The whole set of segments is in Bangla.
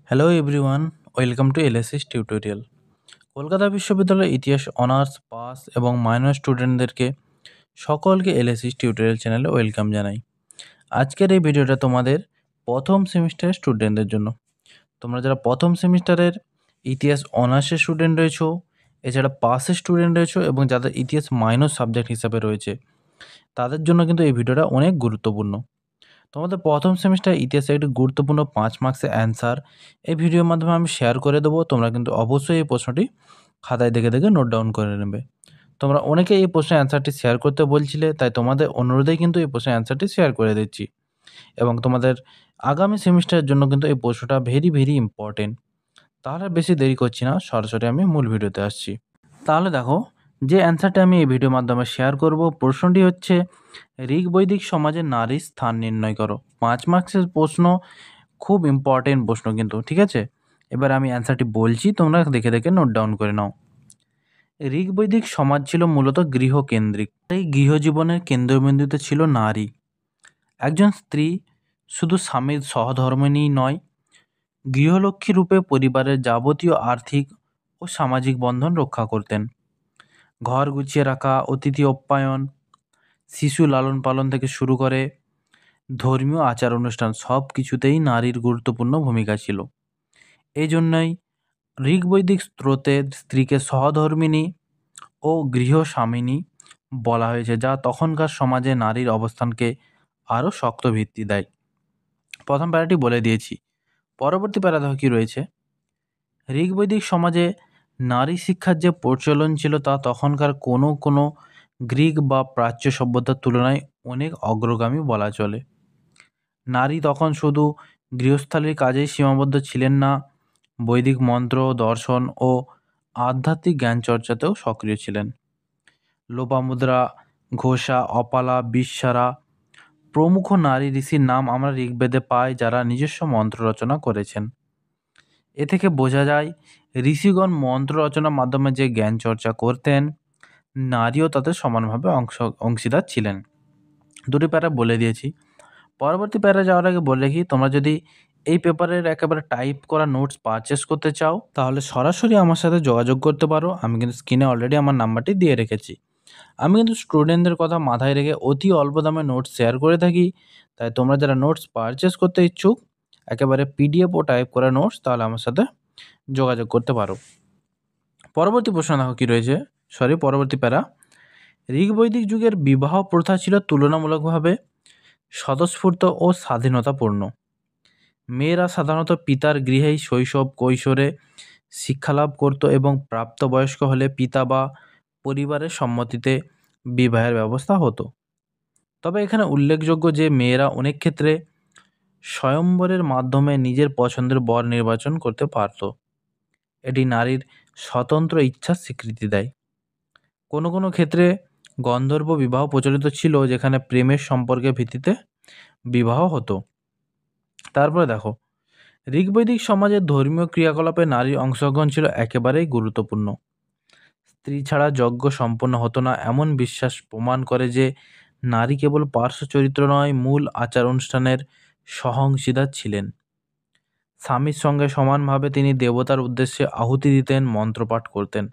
Hello everyone, welcome to LSS tutorial. Kolkata বিশ্ববিদ্যালয়ের ইতিহাস অনার্স পাস এবং মাইনর স্টুডেন্টদেরকে সকলকে এলএসএস টিউটোরিয়াল চ্যানেলে ওয়েলকাম জানাই। আজকের এই ভিডিওটা তোমাদের প্রথম সেমিস্টারের স্টুডেন্টদের জন্য। তোমরা যারা প্রথম সেমিস্টারের ইতিহাস অনার্সের স্টুডেন্ট রয়েছো, এছাড়া পাসের স্টুডেন্ট রয়েছো এবং যাদের ইতিহাস মাইনর সাবজেক্ট হিসাবে রয়েছে, তাদের জন্য কিন্তু এই ভিডিওটা অনেক গুরুত্বপূর্ণ। তোমাদের প্রথম সেমিস্টার ইতিহাসে একটি গুরুত্বপূর্ণ 5 মার্কসের অ্যান্সার এই ভিডিওর মাধ্যমে আমি শেয়ার করে দেবো। তোমরা কিন্তু অবশ্যই এই প্রশ্নটি খাতায় দেখে দেখে নোট ডাউন করে নেবে। তোমরা অনেকে এই প্রশ্নের অ্যান্সারটি শেয়ার করতে বলছিলে, তাই তোমাদের অনুরোধেই কিন্তু এই প্রশ্নের অ্যান্সারটি শেয়ার করে দিচ্ছি। এবং তোমাদের আগামী সেমিস্টারের জন্য কিন্তু এই প্রশ্নটা ভেরি ভেরি ইম্পর্টেন্ট। তাহলে বেশি দেরি করছি না, সরাসরি আমি মূল ভিডিওতে আসছি। তাহলে দেখো, যে অ্যান্সারটা আমি এই ভিডিওর মাধ্যমে শেয়ার করব, প্রশ্নটি হচ্ছে ঋগ বৈদিক সমাজে নারীর স্থান নির্ণয় করো। 5 মার্কসের প্রশ্ন, খুব ইম্পর্টেন্ট প্রশ্ন কিন্তু, ঠিক আছে? এবার আমি অ্যান্সারটি বলছি, তোমরা দেখে দেখে নোট ডাউন করে নাও। ঋগ বৈদিক সমাজ ছিল মূলত গৃহকেন্দ্রিক। এই গৃহজীবনের কেন্দ্রবিন্দুতে ছিল নারী। একজন স্ত্রী শুধু স্বামীর সহধর্মিণী নয়, গৃহলক্ষ্মী রূপে পরিবারের যাবতীয় আর্থিক ও সামাজিক বন্ধন রক্ষা করতেন। ঘর গুছিয়ে রাখা, অতিথি আপ্যায়ন, শিশু লালন পালন থেকে শুরু করে ধর্মীয় আচার অনুষ্ঠান সব কিছুতেই নারীর গুরুত্বপূর্ণ ভূমিকা ছিল। এই জন্যই ঋগ্বৈদিক স্রোতে স্ত্রীকে সহধর্মিণী ও গৃহস্বামিনী বলা হয়েছে, যা তখনকার সমাজে নারীর অবস্থানকে আরও শক্ত ভিত্তি দেয়। প্রথম প্যারাটি বলে দিয়েছি, পরবর্তী প্যারা দেখো কী রয়েছে। ঋগ্বৈদিক সমাজে নারী শিক্ষার যে প্রচলন ছিল তা তখনকার কোনো কোনো গ্রিক বা প্রাচ্য সভ্যতার তুলনায় অনেক অগ্রগামী বলা চলে। নারী তখন শুধু গৃহস্থালির কাজেই সীমাবদ্ধ ছিলেন না, বৈদিক মন্ত্র, দর্শন ও আধ্যাত্মিক জ্ঞান চর্চাতেও সক্রিয় ছিলেন। লোপামুদ্রা, ঘোষা, অপালা, বিশ্বারা প্রমুখ নারী ঋষির নাম আমরা ঋগ্বেদে পাই, যারা নিজস্ব মন্ত্র রচনা করেছেন। এ থেকে বোঝা যায় ঋষিগণ মন্ত্র রচনার মাধ্যমে যে জ্ঞান চর্চা করতেন, নারীও তাদের সমানভাবে অংশীদার ছিলেন। দুটি প্যারা বলে দিয়েছি। পরবর্তী প্যারা যাওয়ার আগে বলে রাখি, তোমরা যদি এই পেপারের একেবারে টাইপ করা নোটস পারচেস করতে চাও, তাহলে সরাসরি আমার সাথে যোগাযোগ করতে পারো। আমি কিন্তু স্ক্রিনে অলরেডি আমার নাম্বারটি দিয়ে রেখেছি। আমি কিন্তু স্টুডেন্টদের কথা মাথায় রেখে অতি অল্প দামে নোটস শেয়ার করে থাকি। তাই তোমরা যারা নোটস পারচেস করতে ইচ্ছুক, একেবারে পিডিএফ ও টাইপ করা নোটস, তাহলে আমার সাথে যোগাযোগ করতে পারো। পরবর্তী প্রশ্ন দেখো কী রয়েছে, পরবর্তী প্যারা। ঋগ্বৈদিক যুগের বিবাহ প্রথা ছিল তুলনামূলকভাবে স্বতঃস্ফূর্ত ও স্বাধীনতাপূর্ণ। মেয়েরা সাধারণত পিতার গৃহেই শৈশব কৈশোরে শিক্ষালাভ করত এবং প্রাপ্তবয়স্ক হলে পিতা বা পরিবারের সম্মতিতে বিবাহের ব্যবস্থা হতো। তবে এখানে উল্লেখযোগ্য যে মেয়েরা অনেক ক্ষেত্রে স্বয়ম্বরের মাধ্যমে নিজের পছন্দের বর নির্বাচন করতে পারত। এটি নারীর স্বতন্ত্র ইচ্ছার স্বীকৃতি দেয়। কোনো কোনো ক্ষেত্রে গন্ধর্ব বিবাহ প্রচলিত ছিল, যেখানে প্রেমের সম্পর্কের ভিত্তিতে বিবাহ হতো। তারপরে দেখো, ঋগ্বৈদিক সমাজের ধর্মীয় ক্রিয়াকলাপে নারীর অংশগ্রহণ ছিল একেবারেই গুরুত্বপূর্ণ। স্ত্রী ছাড়া যজ্ঞ সম্পন্ন হতো না, এমন বিশ্বাস প্রমাণ করে যে নারী কেবল পার্শ্ব চরিত্র নয়, মূল আচার অনুষ্ঠানের সহঅংশীদার ছিলেন। স্বামীর সঙ্গে সমানভাবে তিনি দেবতার উদ্দেশ্যে আহুতি দিতেন, মন্ত্রপাঠ করতেন।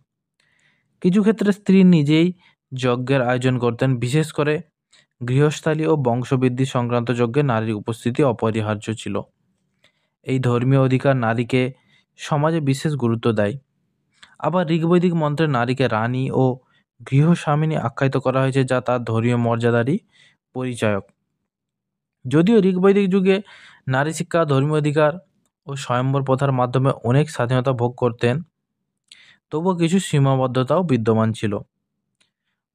কিছু ক্ষেত্রে স্ত্রী নিজেই যজ্ঞের আয়োজন করতেন। বিশেষ করে গৃহস্থালী ও বংশবৃদ্ধি সংক্রান্ত যজ্ঞে নারীর উপস্থিতি অপরিহার্য ছিল। এই ধর্মীয় অধিকার নারীকে সমাজে বিশেষ গুরুত্ব দেয়। আবার ঋগ্বৈদিক মন্ত্রে নারীকে রানী ও গৃহস্বামিনী আখ্যায়িত করা হয়েছে, যা তার ধর্মীয় মর্যাদারই পরিচায়ক। যদিও ঋগ্বৈদিক যুগে নারী শিক্ষা, ধর্মীয় অধিকার ও স্বয়ম্বর প্রথার মাধ্যমে অনেক স্বাধীনতা ভোগ করতেন, তবুও কিছু সীমাবদ্ধতাও বিদ্যমান ছিল।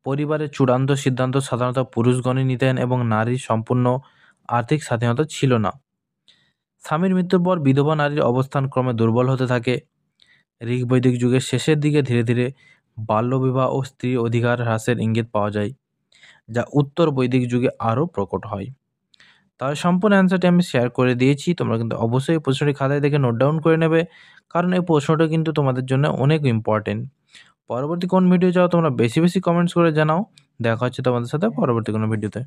পরিবারের চূড়ান্ত সিদ্ধান্ত সাধারণত পুরুষগণই নিতেন এবং নারীর সম্পূর্ণ আর্থিক স্বাধীনতা ছিল না। স্বামীর মৃত্যুর পর বিধবা নারীর অবস্থান ক্রমে দুর্বল হতে থাকে। ঋগ্বৈদিক যুগের শেষের দিকে ধীরে ধীরে বাল্যবিবাহ ও স্ত্রীর অধিকার হ্রাসের ইঙ্গিত পাওয়া যায়, যা উত্তর বৈদিক যুগে আরও প্রকট হয়। তাহলে সম্পূর্ণ অ্যান্সারটি আমি শেয়ার করে দিয়েছি। তোমরা কিন্তু অবশ্যই এই প্রশ্নটি খাতায় দেখে নোট ডাউন করে নেবে, কারণ এই প্রশ্নটা কিন্তু তোমাদের জন্য অনেক ইম্পর্টেন্ট। পরবর্তী কোন ভিডিও চাও তোমরা বেশি বেশি কমেন্টস করে জানাও। দেখা হচ্ছে তোমাদের সাথে পরবর্তী কোনো ভিডিওতে।